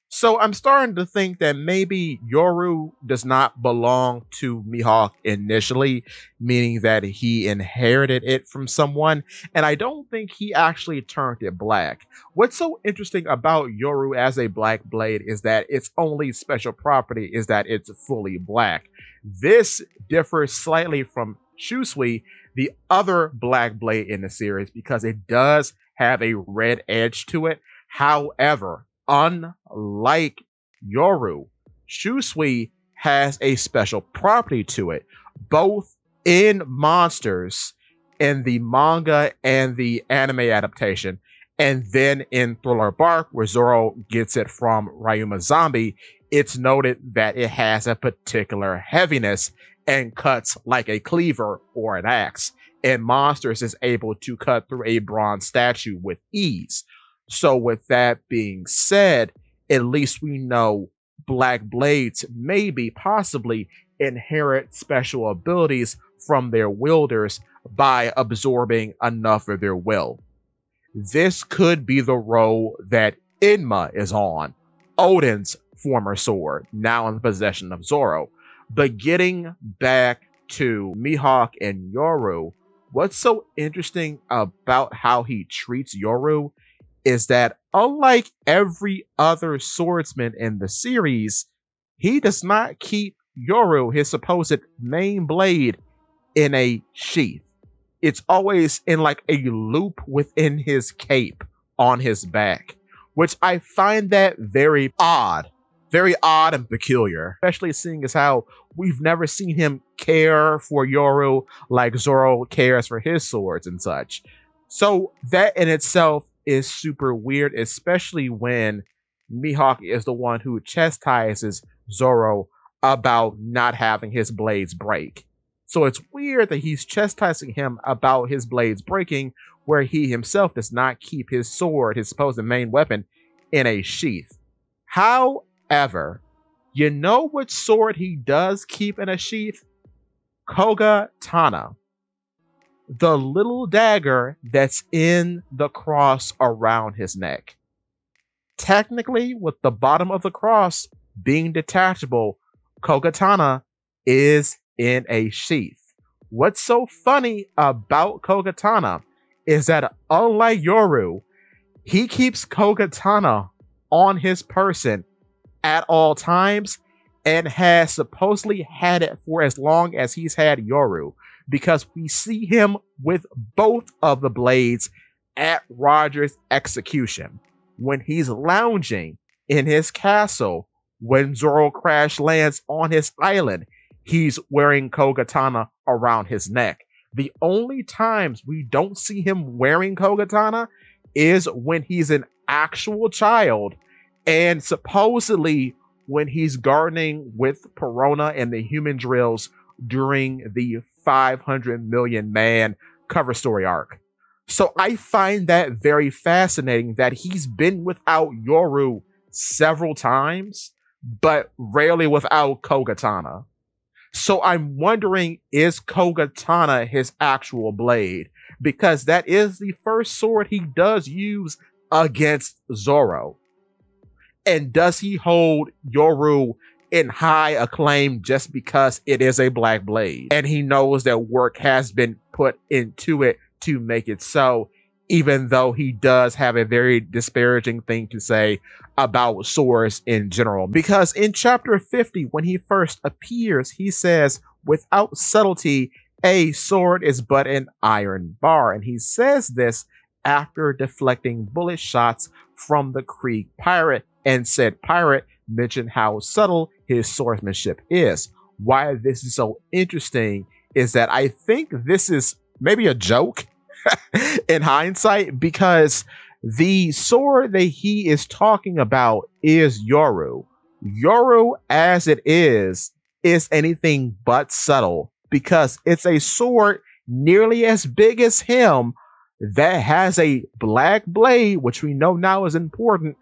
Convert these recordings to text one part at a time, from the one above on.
So I'm starting to think that maybe Yoru does not belong to Mihawk initially, meaning that he inherited it from someone, and I don't think he actually turned it black. What's so interesting about Yoru as a black blade is that its only special property is that it's fully black. This differs slightly from Shusui, the other black blade in the series, because it does have a red edge to it. However, unlike Yoru, Shusui has a special property to it, both in Monsters, in the manga and the anime adaptation, and then in Thriller Bark, where Zoro gets it from Ryuma Zombie. It's noted that it has a particular heaviness and cuts like a cleaver or an axe. And Monsters is able to cut through a bronze statue with ease. So, with that being said, at least we know Black Blades maybe possibly inherit special abilities from their wielders by absorbing enough of their will. This could be the role that Inma is on, Odin's former sword, now in the possession of Zoro. But getting back to Mihawk and Yoru, what's so interesting about how he treats Yoru is that unlike every other swordsman in the series, he does not keep Yoru, his supposed main blade, in a sheath. It's always in like a loop within his cape on his back, which I find that very odd and peculiar, especially seeing as how we've never seen him care for Yoru like Zoro cares for his swords and such. So that in itself is super weird, especially when Mihawk is the one who chastises Zoro about not having his blades break. So it's weird that he's chastising him about his blades breaking, where he himself does not keep his sword, his supposed main weapon, in a sheath. However, you know which sword he does keep in a sheath? Koga Tana, the little dagger that's in the cross around his neck. Technically, with the bottom of the cross being detachable, Kogatana is in a sheath. What's so funny about Kogatana is that unlike Yoru, he keeps Kogatana on his person at all times and has supposedly had it for as long as he's had Yoru, because we see him with both of the blades at Roger's execution. When he's lounging in his castle, when Zoro crash lands on his island, he's wearing Kogatana around his neck. The only times we don't see him wearing Kogatana is when he's an actual child, and supposedly when he's gardening with Perona and the human drills during the 500 million man cover story arc. So I find that very fascinating that he's been without Yoru several times, but rarely without Kogatana. So I'm wondering, is Kogatana his actual blade? Because that is the first sword he does use against Zoro. And does he hold Yoru in high acclaim just because it is a black blade? And he knows that work has been put into it to make it so, even though he does have a very disparaging thing to say about swords in general. Because in chapter 50, when he first appears, he says, without subtlety, a sword is but an iron bar. And he says this after deflecting bullet shots from the Krieg pirate, and said pirate mentioned how subtle his swordsmanship is. Why this is so interesting is that I think this is maybe a joke in hindsight, because the sword that he is talking about is Yoru. Yoru, as it is anything but subtle, because it's a sword nearly as big as him that has a black blade, which we know now is important,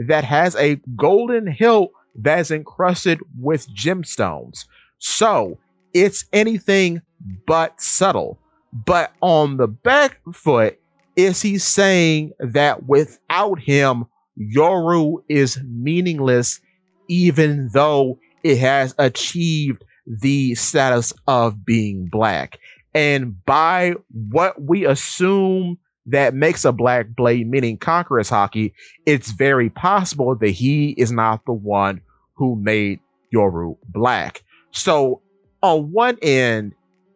that has a golden hilt that's encrusted with gemstones. So it's anything but subtle. But on the back foot, Is he saying that without him, Yoru is meaningless, even though it has achieved the status of being black? And by what we assume that makes a black blade, meaning Conqueror's Haki, it's very possible that he is not the one who made Yoru black. So, on one end,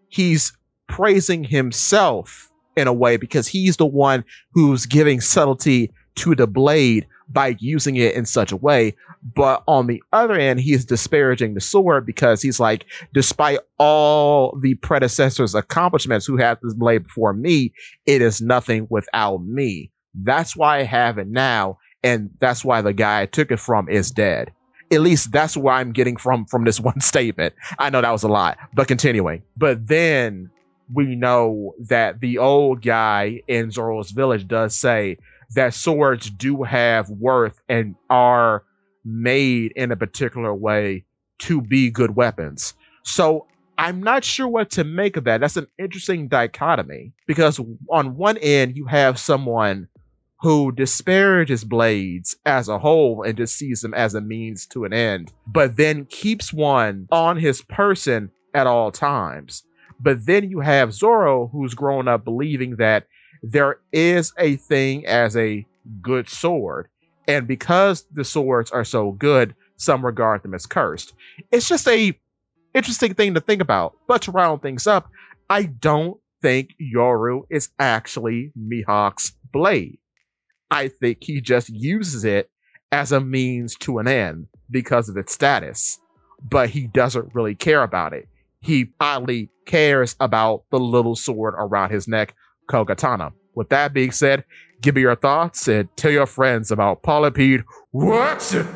he's praising himself in a way because he's the one who's giving subtlety to the blade by using it in such a way. But on the other end, he's disparaging the sword because he's like, despite all the predecessors' accomplishments who had this blade before me, it is nothing without me. That's why I have it now, and that's why the guy I took it from is dead. At least that's what I'm getting from this one statement. I know that was a lot, but continuing. But then we know that the old guy in Zoro's village does say that swords do have worth and are made in a particular way to be good weapons. So I'm not sure what to make of that. That's an interesting dichotomy because on one end, you have someone who disparages blades as a whole and just sees them as a means to an end, but then keeps one on his person at all times. But then you have Zoro, who's grown up believing that there is a thing as a good sword. And because the swords are so good, some regard them as cursed. It's just a interesting thing to think about. But to round things up, I don't think Yoru is actually Mihawk's blade. I think he just uses it as a means to an end because of its status. But he doesn't really care about it. He oddly cares about the little sword around his neck, Kogatana. With that being said, give me your thoughts and tell your friends about Polypede Watson.